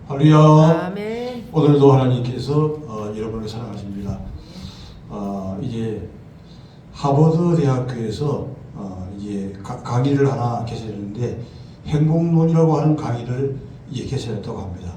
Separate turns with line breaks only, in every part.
할렐루야.
아멘.
오늘도 하나님께서 여러분을 사랑하십니다. 이제 하버드 대학교에서 이제 강의를 하나 개설했는데 행복론이라고 하는 강의를 이제 개설했다고 합니다.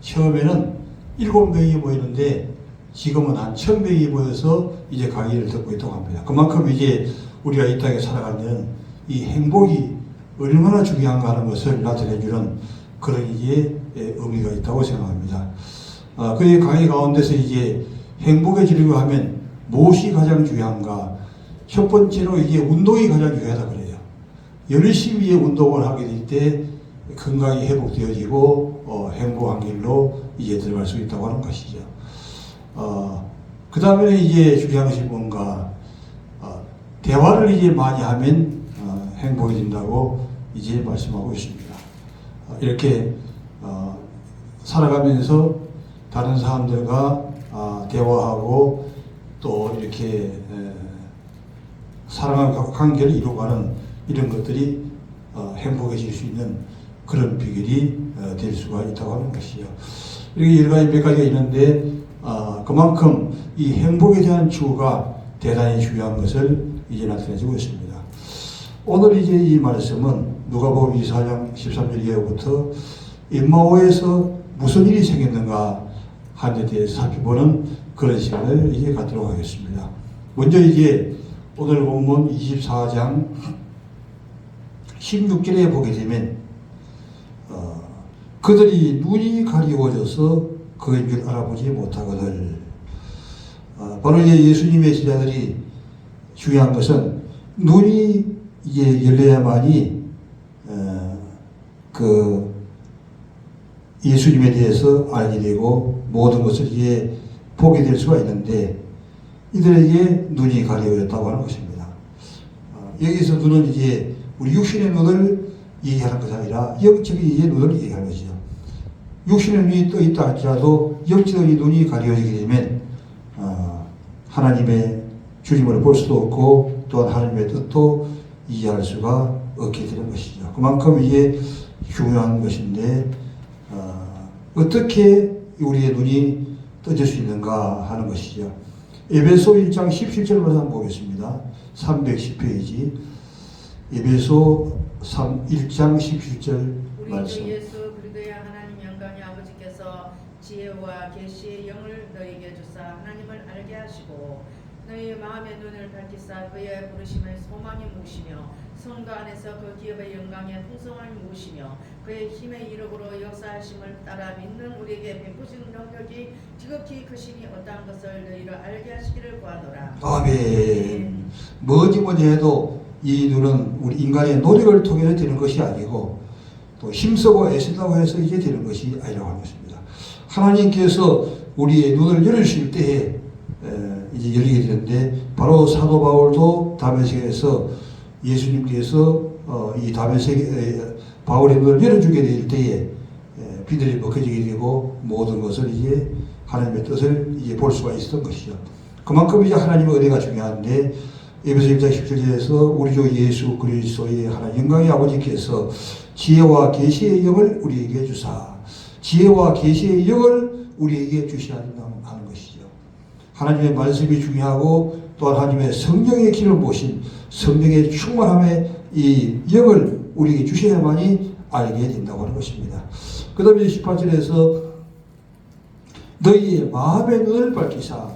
처음에는 7명이 모이는데 지금은 한 1000명이 모여서 이제 강의를 듣고 있다고 합니다. 그만큼 이제 우리가 이 땅에 살아가는 이 행복이 얼마나 중요한가 하는 것을 나타내주는 그런 이제 의미가 있다고 생각합니다. 그 강의 가운데서 이제 행복해지려고 하면 무엇이 가장 중요한가? 첫 번째로 이제 운동이 가장 중요하다 그래요. 열심히 운동을 하게 될 때 건강이 회복되어지고 행복한 길로 이제 들어갈 수 있다고 하는 것이죠. 그 다음에 이제 중요한 것이 뭔가 대화를 이제 많이 하면 행복해진다고 이제 말씀하고 있습니다. 이렇게 살아가면서 다른 사람들과 대화하고 또 이렇게 사랑과 관계를 이루어가는 이런 것들이 행복해질 수 있는 그런 비결이 될 수가 있다고 하는 것이죠. 이렇게 여러 가지 몇 가지가 있는데 그만큼 이 행복에 대한 추구가 대단히 중요한 것을 이제 나타내주고 있습니다. 오늘 이제 이 말씀은 누가복음 24장 13절 이하부터 임마오에서 무슨 일이 생겼는가 하는 데 대해서 살펴보는 그런 시간을 이제 갖도록 하겠습니다. 먼저 이제 오늘 본문 24장 16절에 보게 되면 그들이 눈이 가리워져서 그인 줄 알아보지 못하거늘. 바로 이제 예수님의 제자들이 중요한 것은 눈이 이제 열려야만이 그 예수님에 대해서 알게 되고 모든 것을 이제 보게 될 수가 있는데 이들에게 눈이 가려졌다고 하는 것입니다. 여기서 눈은 이제 우리 육신의 눈을 얘기하는 것이 아니라 영적인 이제 눈을 얘기하는 것이죠. 육신의 눈이 떠 있다 할지라도 영적인 눈이 가려지게 되면 하나님의 주님을 볼 수도 없고 또한 하나님의 뜻도 이해할 수가 없게 되는 것이죠. 그만큼 이게 중요한 것인데 어떻게 우리의 눈이 떠질 수 있는가 하는 것이죠. 에베소 1장 17절을 한번 보겠습니다. 310페이지 에베소 1장 17절 말씀.
우리 주 예수 그리스도의 하나님 영광의 아버지께서 지혜와 계시의 영을 너희에게 주사 하나님을 알게 하시고 너희의 마음의 눈을 밝히사 그의 부르심의 소망이 무엇이며 성도 안에서 그 기업의 영광의 풍성함이 무엇이며 그의 힘의 이력으로 역사하심을 따라 믿는 우리에게 베푸신 능력이 지극히 크심이 어떠한 것을 너희로 알게 하시기를 구하노라.
아멘. 뭐지 해도 이 눈은 우리 인간의 노력을 통해서 되는 것이 아니고 또 힘쓰고 애쓴다고 해서 이게 되는 것이 아니라고 하는 것입니다. 하나님께서 우리의 눈을 열으실 때에 이제 열리게 되는데 바로 사도 바울도 다메섹에서 예수님께서 이 다메섹 바울의 눈을 열어주게 될 때에 비늘이 벗겨지게 되고 모든 것을 이제 하나님의 뜻을 이제 볼 수가 있었던 것이죠. 그만큼 이제 하나님의 은혜가 중요한데 에베소 1장 17절에서 우리 주 예수 그리스도의 하나님 영광의 아버지께서 지혜와 계시의 영을 우리에게 주사 지혜와 계시의 영을 우리에게 주셔야 한다는 것이죠. 하나님의 말씀이 중요하고 또 하나님의 성령의 길을 모신 성령의 충만함의 이 영을 우리에게 주셔야만이 알게 된다고 하는 것입니다. 그 다음에 18절에서 너희의 마음의 눈을 밝히사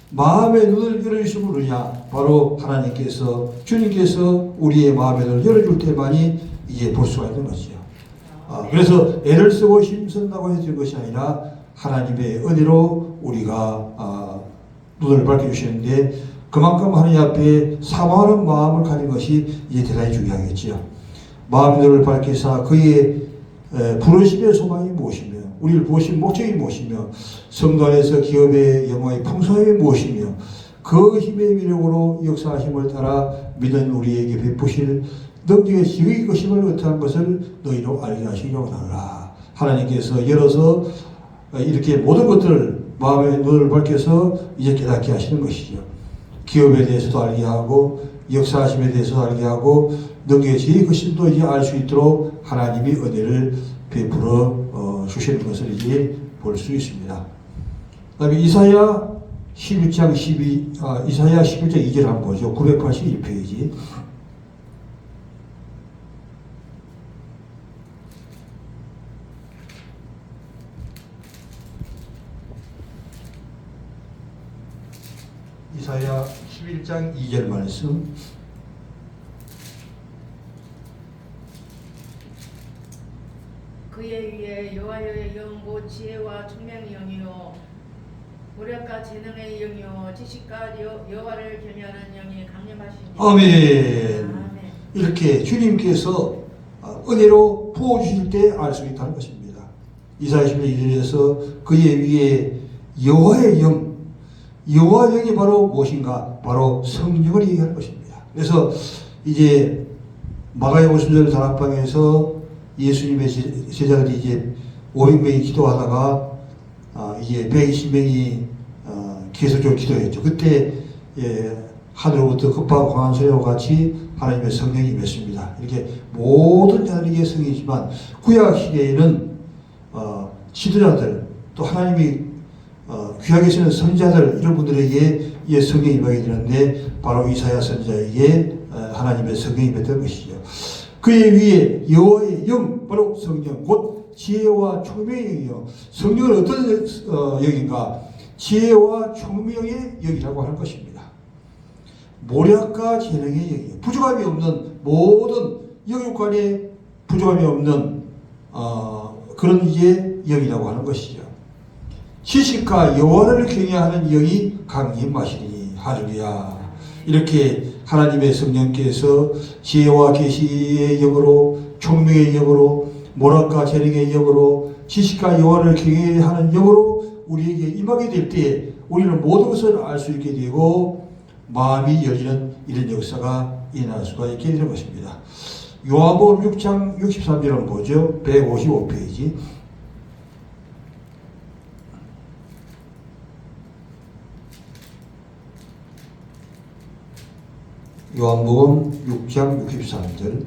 마음의 눈을 열어주시느냐 바로 하나님께서 주님께서 우리의 마음의 눈을 열어줄 때만이 이제 볼 수가 있는 것이죠. 그래서 애를 쓰고 힘쓴다고 해서 된 것이 아니라 하나님의 은혜로 우리가 눈을 밝혀주시는데 그만큼 하나님 앞에 사모하는 마음을 가진 것이 이제 대단히 중요하겠지요. 마음의 눈을 밝히사 그의 부르심의 소망이 무엇이며 우리를 부르신 목적이 무엇이며 성도 안에서 기업의 영광의 풍성함이 무엇이며 그 힘의 위력으로 역사하심을 따라 믿은 우리에게 베푸실 능력의 지극히 크심을 어떠한 것을 너희로 알게 하시려고 하노라. 하나님께서 열어서 이렇게 모든 것들을 마음의 눈을 밝혀서 이제 깨닫게 하시는 것이죠. 기업에 대해서도 알게 하고 역사하심에 대해서도 알게 하고 능력의 지혜의 크심도 이제 알 수 있도록 하나님이 은혜를 베풀어 주시는 것을 이제 볼 수 있습니다. 그다음에 이사야 11장 2절 한번 보죠. 981페이지. 이사야 11장 2절 말씀.
그의 위에 여호와의 영 곧 지혜와 총명의 영이요 모략과 재능의 영이요 지식과 여호와를 경외하는 영이 강림하시니.
아멘.
아멘.
이렇게 주님께서 은혜로 부어주실 때 알 수 있다는 것입니다. 이사야 11절에서 그의 위에 여호와의 영, 여호와 영이 바로 무엇인가? 바로 성령을 얘기하는 것입니다. 그래서 이제 마가의 오순절 다락방에서 예수님의 제자들이 이제 500명이 기도하다가 이제 120명이 계속적으로 기도했죠. 그때 하늘로부터 급하고 강한 소리와 같이 하나님의 성령이 임했습니다. 이렇게 모든 자들에게 성이지만 구약 시대에는 지도자들 또 하나님이 귀하게 쓰는 선지자들 이런 분들에게 이 성령이 임하게 되는데 바로 이사야 선지자에게 하나님의 성령이 임했던 것이죠. 그의 위에 여호와의 영 바로 성령 곧 지혜와 총명의 영이요. 성령은 어떤 영인가? 지혜와 총명의 영이라고 하는 것입니다. 모략과 재능의 영이요. 부족함이 없는 모든 영육간에 부족함이 없는 그런 이제 영이라고 하는 것이죠. 지식과 여호와를 경외하는 영이 강림하시리니. 할렐루야. 이렇게 하나님의 성령께서 지혜와 계시의 영으로 총명의 영으로 모략과 재능의 영으로 지식과 여호와를 경외하는 영으로 우리에게 임하게 될 때에 우리는 모든 것을 알 수 있게 되고 마음이 열리는 이런 역사가 일어날 수가 있게 되는 것입니다. 요한복음 6장 63절을 보죠. 155페이지. 요한복음 6장 63절.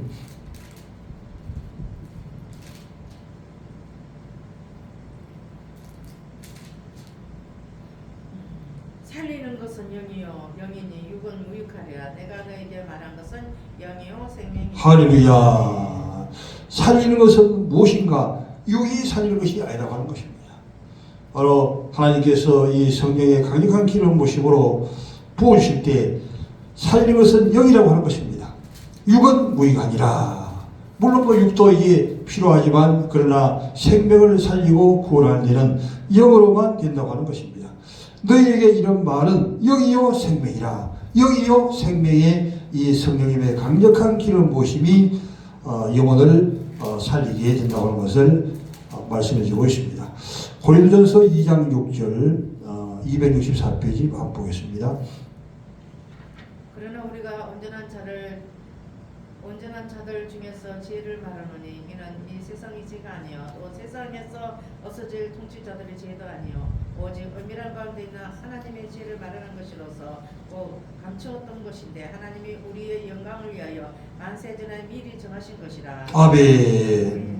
살리는 것은 영이요 영이니 육은 무익하리라. 내가 너에게 말한 것은 영이요 생명이요.
할렐루야. 살리는 것은 무엇인가? 육이 살리는 것이 아니라고 하는 것입니다. 바로 하나님께서 이 성령의 강력한 기름 부으심으로 부어주실 때 살리는 것은 영이라고 하는 것입니다. 육은 무익하니라. 물론 뭐 육도 이게 필요하지만 그러나 생명을 살리고 구원하는 일은 영으로만 된다고 하는 것입니다. 너희에게 이런 말은 영이요 생명이라. 영이요 생명의 이 성령님의 강력한 기름 부으심이 영혼을 살리게 된다고 하는 것을 말씀해 주고 있습니다. 고린도전서 2장 6절 264페이지 한번 보겠습니다.
그러나 우리가 온전한 자들 중에서 지혜를 말하노니 이는 이 세상의 지혜가 아니요 또 세상에서 없어질 통치자들의 지혜도 아니요 오직 은밀한 가운데 있는 하나님의 지혜를 말하는 것이로서 곧 감추었던 것인데 하나님이 우리의 영광을 위하여 만세전에 미리 정하신 것이라. 아멘.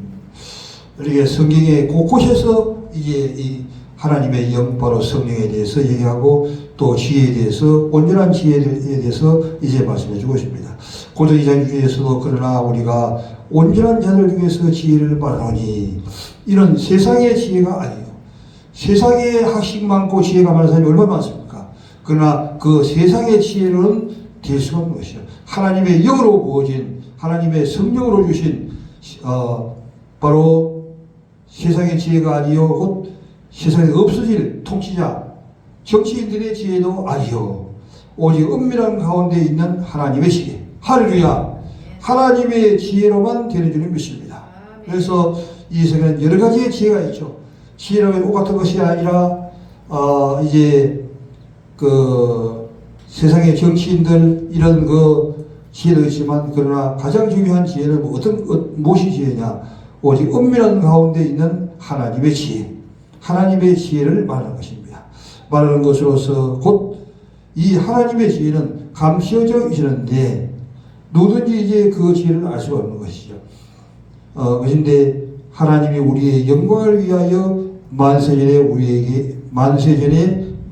우리가 성경의 곳곳에서 이제 이 하나님의 영 바로 성령에 대해서 얘기하고 또 지혜에 대해서 온전한 지혜에 대해서 이제 말씀해 주고 있습니다. 고전 2장 중에서도 그러나 우리가 온전한 자들 중에서 지혜를 말하노니 이런 세상의 지혜가 아니에요. 세상에 학식 많고 지혜가 많은 사람이 얼마나 많습니까? 그러나 그 세상의 지혜로는 될 수가 없는 것이죠. 하나님의 영으로 부어진 하나님의 성령으로 주신 바로 세상의 지혜가 아니요 곧 세상에 없어질 통치자 정치인들의 지혜도 아니요 오직 은밀한 가운데 있는 하나님의 지혜. 할렐루야. 하나님의 지혜로만 되는 줄을 믿습니다. 그래서 이 세상에는 여러 가지의 지혜가 있죠. 지혜라면 옷 같은 것이 아니라 이제 그 세상의 정치인들 이런 그 지혜도 있지만 그러나 가장 중요한 지혜는 무엇이 지혜냐? 오직 은밀한 가운데 있는 하나님의 지혜. 하나님의 지혜를 말하는 것입니다. 말하는 것으로서 곧 이 하나님의 지혜는 감추어져 있는데 누구든지 이제 그 지혜를 알 수가 없는 것이죠. 그런데 하나님이 우리의 영광을 위하여 만세전에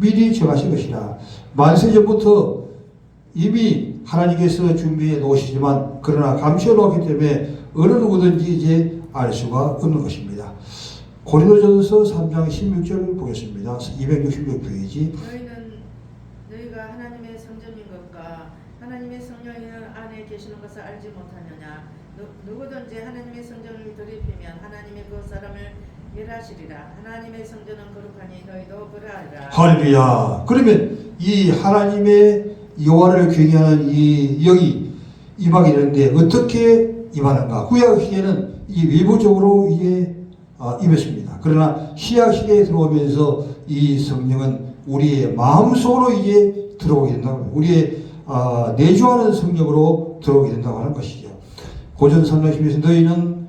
미리 정하신 것이라. 만세전부터 이미 하나님께서 준비해 놓으시지만 그러나 감추어 놓았기 때문에 어느 누구든지 이제 알 수가 없는 것입니다. 고린도전서 3장 16절 보겠습니다. 266페이지.
너희가 하나님의 성전인 것과 하나님의 성령이 안에 계시는 것을 알지 못하느냐. 누구든지 하나님의 성전을 더럽히면 하나님의 그 사람을 멸하시리라. 하나님의 성전은 거룩하니 너희도 그러하리라.
할렐루야. 그러면 이 하나님의 여호와를 경외하는 이 영이 임하게 되는데 어떻게 임하는가? 구약 시대에는 이 외부적으로 이게 임했습니다. 그러나 신약 시대에 들어오면서 이 성령은 우리의 마음속으로 이제 들어오게 된다고 합니다. 우리의 내주하는 성령으로 들어오게 된다고 하는 것이죠. 고전 3장 10절에서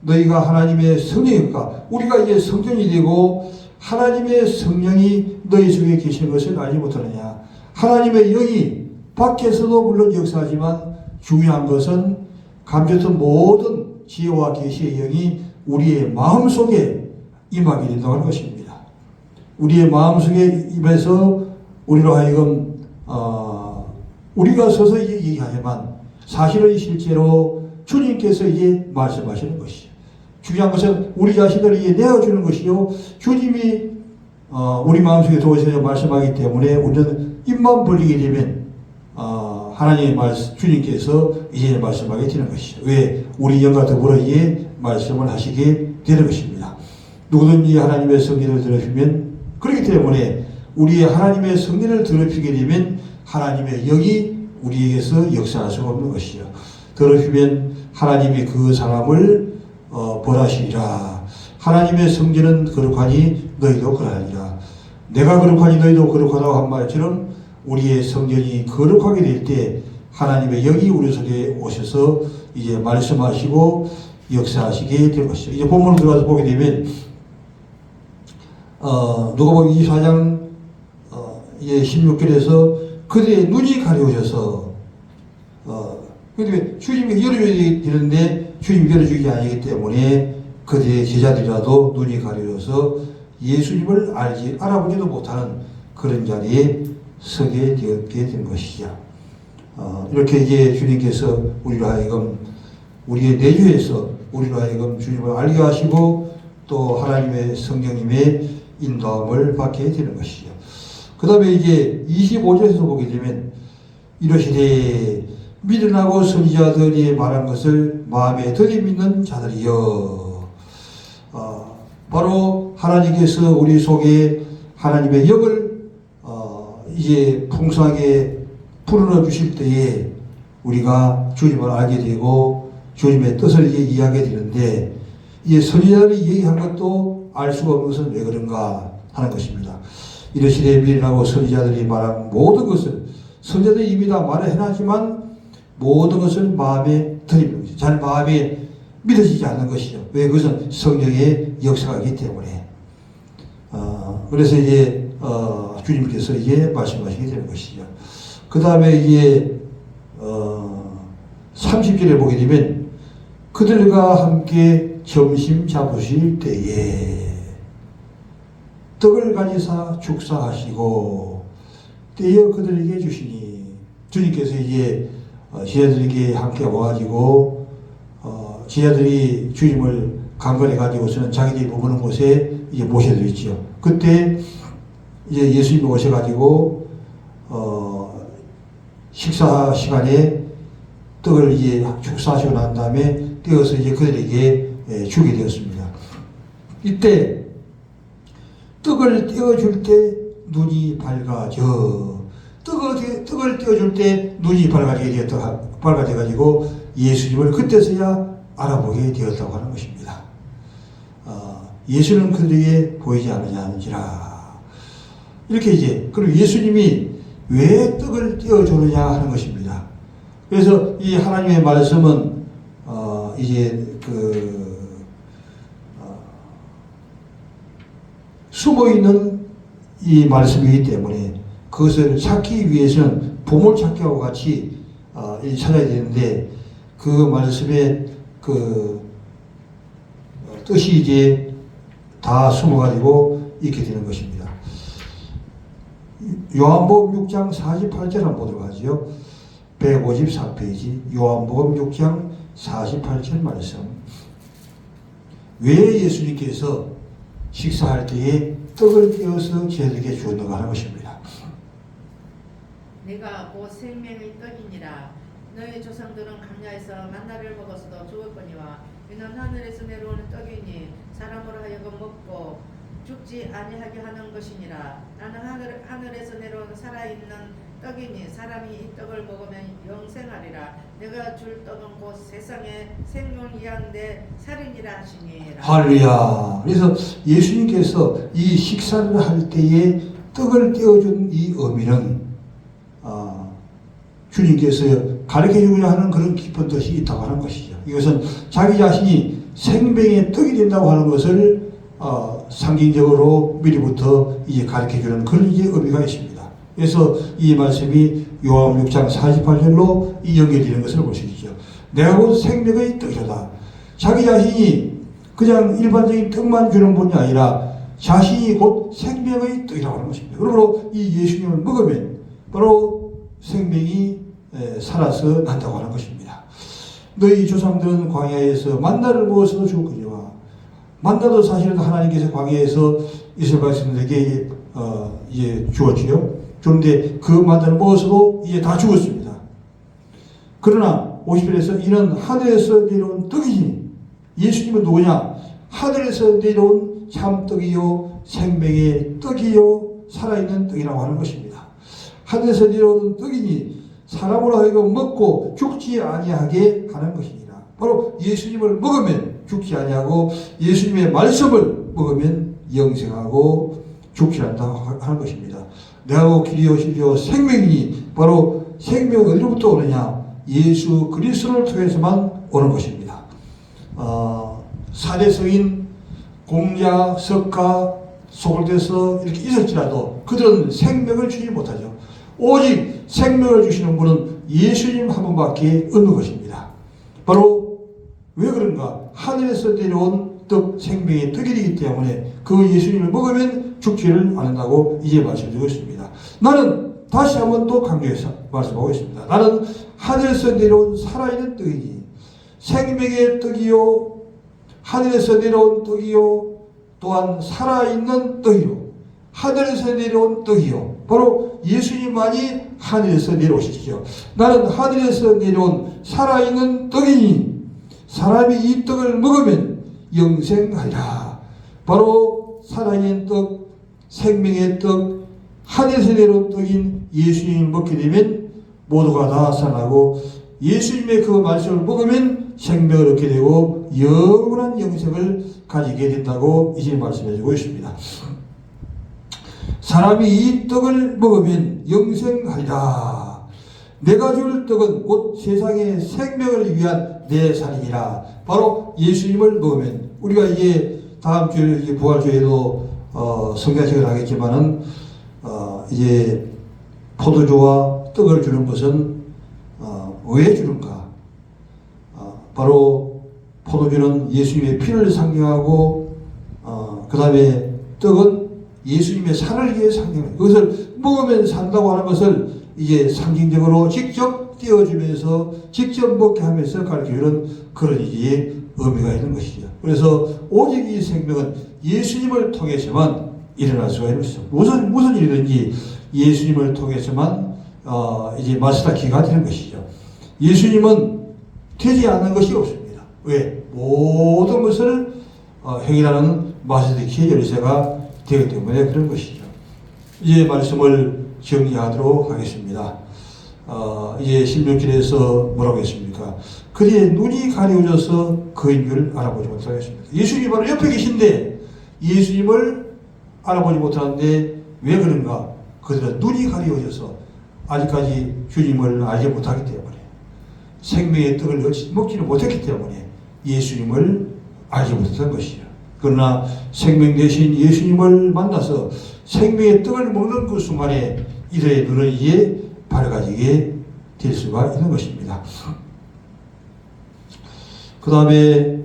너희가 하나님의 성령이니까 우리가 이제 성전이 되고 하나님의 성령이 너희 속에 계시는 것을 알지 못하느냐. 하나님의 영이 밖에서도 물론 역사하지만 중요한 것은 감췄던 모든 지혜와 계시의 영이 우리의 마음속에 임하게 된다고 하는 것입니다. 우리의 마음속에 임해서 우리로 하여금 우리가 서서 얘기하지만 사실은 실제로 주님께서 이제 말씀하시는 것이죠. 중요한 것은 우리 자신을 이제 내어주는 것이요. 주님이 우리 마음속에 들어오셔서 말씀하기 때문에 우리는 입만 벌리게 되면 하나님의 말씀, 주님께서 이제 말씀하게 되는 것이죠. 왜? 우리 영과 더불어 이제 말씀을 하시게 되는 것입니다. 누구든지 하나님의 성전을 더럽히면 그렇기 때문에 우리의 하나님의 성전을 더럽히게 되면 하나님의 영이 우리에게서 역사할 수가 없는 것이죠. 더럽히면 하나님이 그 사람을 벌하시리라. 하나님의 성전은 거룩하니 너희도 그러하리라. 내가 거룩하니 너희도 거룩하다고 한 말처럼 우리의 성전이 거룩하게 될 때 하나님의 영이 우리 속에 오셔서 이제 말씀하시고 역사하시게 될 것이죠. 이제 본문으로 들어가서 보게 되면 누가복음 24장 16절에서 그들의 눈이 가려워져서 그런데 주님이 열어줘야 되는데 주님이 열어주지 않기 때문에 그들의 제자들이라도 눈이 가려워서 예수님을 알아보지도 못하는 그런 자리에 서게 되었게 된 것이죠. 이렇게 이제 주님께서 우리로 하여금 우리의 내주에서 우리로 하여금 주님을 알게 하시고 또 하나님의 성령님의 인도함을 받게 되는 것이죠. 그 다음에 이제 25절에서 보게 되면 이러시되 미련하고 선지자들이 말한 것을 마음에 들이밌는 자들이여. 바로 하나님께서 우리 속에 하나님의 영을 이제 풍성하게 불어넣어 주실 때에 우리가 주님을 알게 되고 주님의 뜻을 이제 이해하게 되는데 이제 선지자들이 얘기한 것도 알 수가 없는 것은 왜 그런가 하는 것입니다. 이러시되 미련하고 선지자들이 말한 모든 것을 선지자들이 이미 다 말을 해놨지만 모든 것을 마음에 들이는 것이죠. 잘 마음에 믿어지지 않는 것이죠. 왜? 그것은 성령의 역사이기 때문에. 그래서 이제 주님께서 이제 말씀하시게 되는 것이죠. 그 다음에 이제 30절에 보게 되면 그들과 함께 점심 잡으실 때에 떡을 가지사 축사하시고 떼어 그들에게 주시니 주님께서 이제 제자들에게 함께 와가지고 제자들이 주님을 강건해 가지고서는 자기들이 머무는 곳에 이제 모셔드렸죠. 그때 이제 예수님이 오셔가지고 식사 시간에 떡을 이제 축사하시고 난 다음에 떼어서 이제 그들에게 주게 되었습니다. 이때 떡을 떼어줄 때 눈이 밝아져. 떡을 떼어줄 때 눈이 밝아져가지고 예수님을 그때서야 알아보게 되었다고 하는 것입니다. 예수는 그들에게 보이지 않으니라. 이렇게 이제, 그리고 예수님이 왜 떡을 떼어주느냐 하는 것입니다. 그래서 이 하나님의 말씀은, 이제 숨어있는 이 말씀이기 때문에 그것을 찾기 위해서는 보물찾기하고 같이 찾아야 되는데 그 말씀에 뜻이 이제 다 숨어가지고 있게 되는 것입니다. 요한복음 6장 48절 한번 보도록 하죠. 154페이지 요한복음 6장 48절 말씀. 왜 예수님께서 식사할 때에 떡을 떼어서 저희들에게 주었는가 하는 것입니다.
내가 곧 생명의 떡이니라. 너희 조상들은 광야에서 만나를 먹었어도 죽었거니와 이는 하늘에서 내려오는 떡이니 사람으로 하여금 먹고 죽지 아니하게 하는 것이니라. 나는 하늘에서 내려온 살아있는 떡이니 사람이 이 떡을 먹으면 영생하리라. 내가 줄 떡은 곧 세상의 생명을 위한 내 살이니라 하시니라.
할렐루야. 그래서 예수님께서 이 식사를 할 때에 떡을 떼어준 이 의미는 주님께서 가르쳐주고자 하는 그런 깊은 뜻이 있다고 하는 것이죠. 이것은 자기 자신이 생명의 떡이 된다고 하는 것을 상징적으로 미리부터 이제 가르쳐주는 그런 이제 의미가 있습니다. 그래서 이 말씀이 요한 6장 48절로 이 연결되는 것을 볼 수 있죠. 내가 곧 생명의 떡이다. 자기 자신이 그냥 일반적인 떡만 주는 분이 아니라 자신이 곧 생명의 떡이라고 하는 것입니다. 그러므로 이 예수님을 먹으면 바로 생명이 살아서 난다고 하는 것입니다. 너희 조상들은 광야에서 만나를 먹어서도 죽었거니와 만나도 사실은 하나님께서 광야에서 이스라엘 백성들에게 이제 주었지요. 그런데 그 만나를 먹어서도 이제 다 죽었습니다. 그러나 50절에서 이는 하늘에서 내려온 떡이니 예수님은 누구냐? 하늘에서 내려온 참떡이요 생명의 떡이요 살아있는 떡이라고 하는 것입니다. 하늘에서 내려오는 떡이니 사람으로 하여금 먹고 죽지 아니하게 하는 것이니라. 바로 예수님을 먹으면 죽지 아니하고 예수님의 말씀을 먹으면 영생하고 죽지 않는다고 하는 것입니다. 내가 길이요 진리요 생명이니 바로 생명은 어디로부터 오느냐? 예수 그리스도를 통해서만 오는 것입니다. 사대성인 공자, 석가, 소골대서 이렇게 있을지라도 그들은 생명을 주지 못하죠. 오직 생명을 주시는 분은 예수님 한 분밖에 없는 것입니다. 바로 왜 그런가? 하늘에서 내려온 떡, 생명의 떡이기 때문에 그 예수님을 먹으면 죽지를 않는다고 이제 말씀드리고 있습니다. 나는 다시 한번 또 강조해서 말씀하고 있습니다. 나는 하늘에서 내려온 살아있는 떡이니 생명의 떡이요 하늘에서 내려온 떡이요 또한 살아있는 떡이요 하늘에서 내려온 떡이요 바로 예수님만이 하늘에서 내려오시죠. 나는 하늘에서 내려온 살아있는 떡이니 사람이 이 떡을 먹으면 영생하리라. 바로 살아있는 떡, 생명의 떡, 하늘에서 내려온 떡인 예수님을 먹게 되면 모두가 다 살아나고 예수님의 그 말씀을 먹으면 생명을 얻게 되고 영원한 영생을 가지게 된다고 이제 말씀해주고 있습니다. 사람이 이 떡을 먹으면 영생하리라. 내가 줄 떡은 곧 세상의 생명을 위한 내 살이니라. 바로 예수님을 먹으면 우리가 이제 다음 주에 이제 부활주에도 성가식을 하겠지만은 이제 포도주와 떡을 주는 것은 왜 주는가? 바로 포도주는 예수님의 피를 상징하고 그 다음에 떡은 예수님의 살을 위해 상징합니다. 그것을 먹으면 산다고 하는 것을 이제 상징적으로 직접 띄워주면서 직접 먹게 하면서 가르쳐주는 그런 이제 의미가 있는 것이죠. 그래서 오직 이 생명은 예수님을 통해서만 일어날 수가 있는 것이죠. 무슨 일이든지 예수님을 통해서만 이제 마스터키가 되는 것이죠. 예수님은 되지 않는 것이 없습니다. 왜? 모든 것을 행이라는 마스터키의 열쇠가 되기 때문에 그런 것이죠. 이제 말씀을 정리하도록 하겠습니다. 이제 16절에서 뭐라고 했습니까? 그들의 눈이 가려워져서 그인 줄 알아보지 못하겠습니다. 예수님이 바로 옆에 계신데 예수님을 알아보지 못하는데 왜 그런가? 그들은 눈이 가려워져서 아직까지 주님을 알지 못하기 때문에 생명의 떡을 먹지는 못했기 때문에 예수님을 알지 못했던 것이죠. 그러나 생명 대신 예수님을 만나서 생명의 떡을 먹는 그 순간에 이들의 눈을 이제 밝아지게 될 수가 있는 것입니다. 그 다음에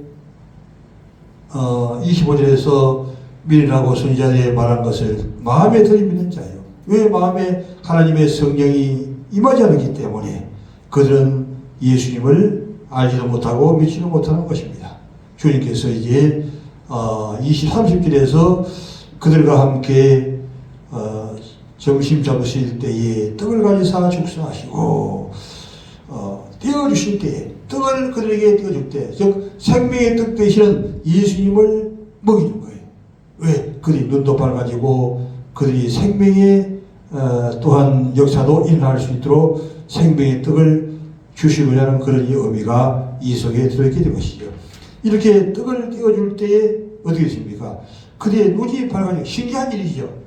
25절에서 미리라고 선지자들이 말한 것을 마음에 들이미는 자예요. 왜 마음에 하나님의 성령이 임하지 않기 때문에 그들은 예수님을 알지도 못하고 믿지도 못하는 것입니다. 주님께서 이제 30절에서 그들과 함께 점심 잡으실 때에 떡을 가지사 축사하시고 떼어주실 때에 떡을 그들에게 떼어줄 때, 즉 생명의 떡 되시는 예수님을 먹이는 거예요. 왜? 그들이 눈도 밝아지고 그들이 생명의 또한 역사도 일어날 수 있도록 생명의 떡을 주시고자 하는 그런 의미가 이 속에 들어있게 된 것이죠. 이렇게 떡을 떼어줄 때에 어떻게 됐습니까? 그들의 눈이 밝아지고 신기한 일이죠.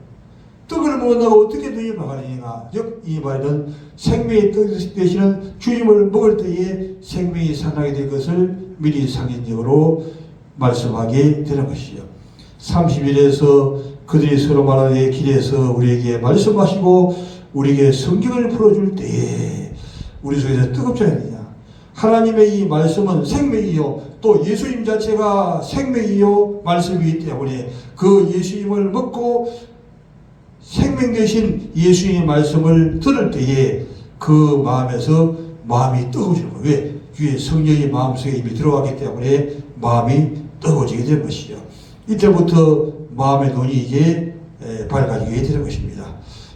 떡을 먹는다고 어떻게 눈이 밝아지냐? 즉 이 말은 생명의 떡 되시는 주님을 먹을 때에 생명이 살아나게 될 것을 미리 상징적으로 말씀하게 되는 것이죠. 30일에서 그들이 서로 말하되 길에서 우리에게 말씀하시고 우리에게 성경을 풀어줄 때에 우리 속에서 뜨겁지 않느냐? 하나님의 이 말씀은 생명이요 또 예수님 자체가 생명이요 말씀이기 때문에 그 예수님을 먹고 생명 되신 예수님의 말씀을 들을 때에 그 마음에서 마음이 뜨거워지는 거예요. 왜? 위에 성령이 마음속에 이미 들어가기 때문에 마음이 뜨거워지게 되는 것이죠. 이때부터 마음의 눈이 이제 밝아지게 되는 것입니다.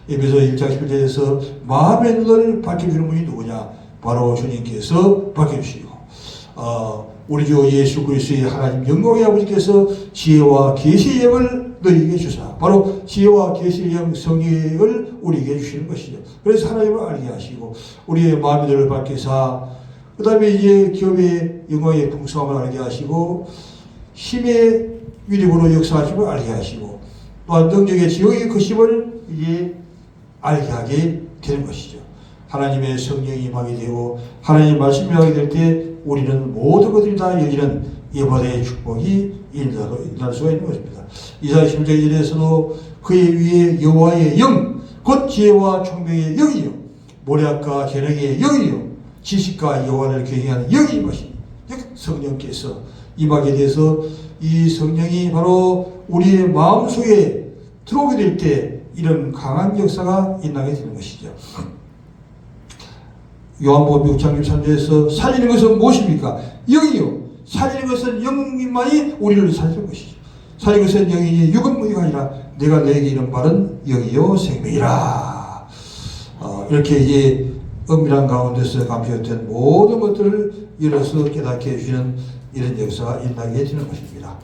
에베소 1장 11절에서 마음의 눈을 밝혀주는 분이 누구냐? 바로 주님께서 밝혀주시고 우리 주 예수 그리스도의 하나님 영광의 아버지께서 지혜와 계시의 영을 너희에게 주사 바로 지혜와 계시의 영 성령을 우리에게 주시는 것이죠. 그래서 하나님을 알게 하시고 우리의 마음의 눈을 밝히사 그 다음에 이제 기업의 영광의 풍성함을 알게 하시고 힘의 위력으로 역사하심을 알게 하시고 또한 능력의 지형의 크심을 이제 알게 하게 되는 것이죠. 하나님의 성령이 임하게 되고 하나님의 말씀이 임하게 될 때 우리는 모든 것들이 다 여기는 예바다의 축복이 일어날 수가 있는 것입니다. 이사야 11절에서도 그의 위에 여호와의 영, 곧 지혜와 총명의 영이요 모략과 재능의 영이요 지식과 여호와를 경외하는 영이 임하시니 성령께서 임하게 돼서 이 성령이 바로 우리의 마음속에 들어오게 될 때 이런 강한 역사가 일어나게 되는 것이죠. 요한복음 6장 13절에서 살리는 것은 무엇입니까? 영이요. 살리는 것은 영만이 우리를 살리는 것이죠. 살리는 것은 영이니 육은 무의가 아니라 내가 너에게 이런 말은 영이요 생명이라. 이렇게 이제 은밀한 가운데서 감추었던 모든 것들을 열어서 깨닫게 해주시는 이런 역사가 일어나게 되는 것입니다.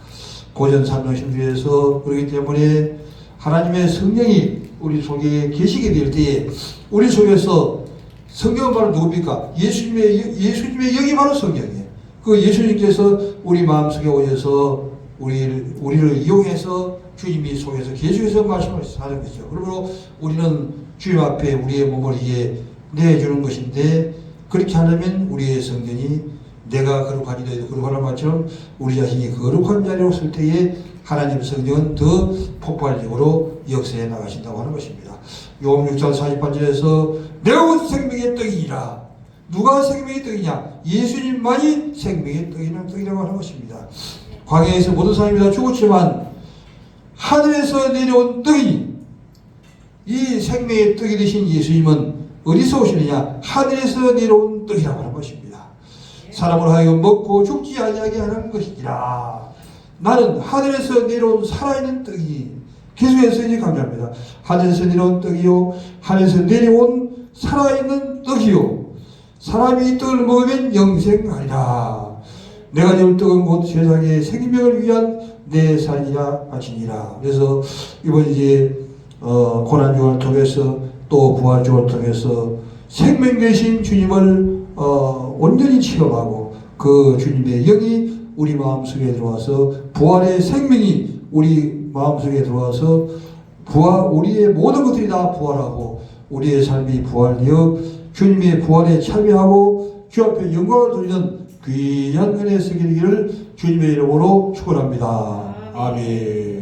고전 3장 10절에서 그렇기 때문에 하나님의 성령이 우리 속에 계시게 될 때에 우리 속에서 성경은 바로 누굽니까? 예수님의 영이 바로 성경이에요. 그 예수님께서 우리 마음속에 오셔서 우리를 이용해서 주님이 속에서 계속해서 말씀을 하는 것이죠. 그러므로 우리는 주님 앞에 우리의 몸을 이제 내주는 것인데 그렇게 하려면 우리의 성전이 내가 거룩하니 너희도 거룩하는 것처럼 우리 자신이 거룩한 자리로 쓸 때에 하나님 성령은 더 폭발적으로 역사해 나가신다고 하는 것입니다. 요한복음 6장 48절에서 내가 곧 생명의 떡이니라. 누가 생명의 떡이냐? 예수님만이 생명의 떡이라고 하는 것입니다. 광야에서 모든 사람이 다 죽었지만 하늘에서 내려온 떡이니 이 생명의 떡이 되신 예수님은 어디서 오시느냐? 하늘에서 내려온 떡이라고 하는 것입니다. 사람으로 하여금 먹고 죽지 아니하게 하는 것이니라. 나는 하늘에서 내려온 살아있는 떡이 계속해서 이제 강조합니다. 하늘에서 내려온 떡이요 하늘에서 내려온 살아있는 떡이요 사람이 이 떡을 먹으면 영생하리라. 내가 줄 떡은 곧 세상의 생명을 위한 내 살이라 하시니라. 그래서 이번 이제 고난주를 통해서 또 부활주를 통해서 생명 되신 주님을 온전히 체험하고 그 주님의 영이 우리 마음속에 들어와서 부활의 생명이 우리 마음속에 들어와서 우리의 모든 것들이 다 부활하고 우리의 삶이 부활되어 주님의 부활에 참여하고 주 앞에 영광을 돌리는 귀한 은혜 쓰기를 주님의 이름으로 축원합니다. 아멘.